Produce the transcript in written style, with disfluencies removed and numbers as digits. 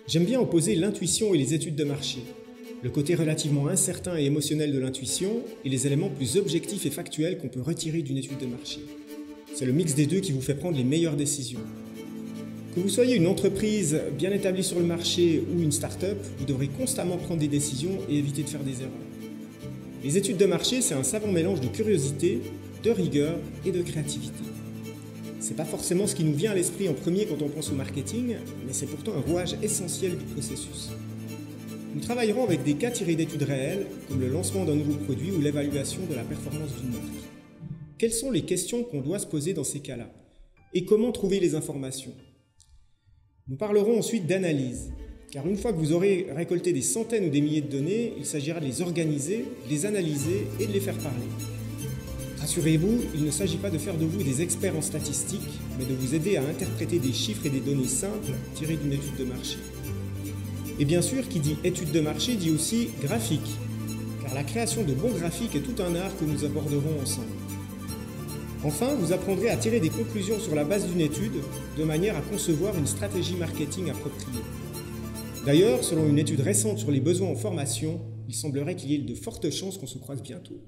J'aime bien opposer l'intuition et les études de marché. Le côté relativement incertain et émotionnel de l'intuition et les éléments plus objectifs et factuels qu'on peut retirer d'une étude de marché. C'est le mix des deux qui vous fait prendre les meilleures décisions. Que vous soyez une entreprise bien établie sur le marché ou une start-up, vous devrez constamment prendre des décisions et éviter de faire des erreurs. Les études de marché, c'est un savant mélange de curiosité, de rigueur et de créativité. C'est pas forcément ce qui nous vient à l'esprit en premier quand on pense au marketing, mais c'est pourtant un rouage essentiel du processus. Nous travaillerons avec des cas tirés d'études réelles, comme le lancement d'un nouveau produit ou l'évaluation de la performance d'une marque. Quelles sont les questions qu'on doit se poser dans ces cas-là? Et comment trouver les informations? Nous parlerons ensuite d'analyse, car une fois que vous aurez récolté des centaines ou des milliers de données, il s'agira de les organiser, de les analyser et de les faire parler. Rassurez-vous, il ne s'agit pas de faire de vous des experts en statistiques, mais de vous aider à interpréter des chiffres et des données simples tirées d'une étude de marché. Et bien sûr, qui dit étude de marché dit aussi graphique, car la création de bons graphiques est tout un art que nous aborderons ensemble. Enfin, vous apprendrez à tirer des conclusions sur la base d'une étude, de manière à concevoir une stratégie marketing appropriée. D'ailleurs, selon une étude récente sur les besoins en formation, il semblerait qu'il y ait de fortes chances qu'on se croise bientôt.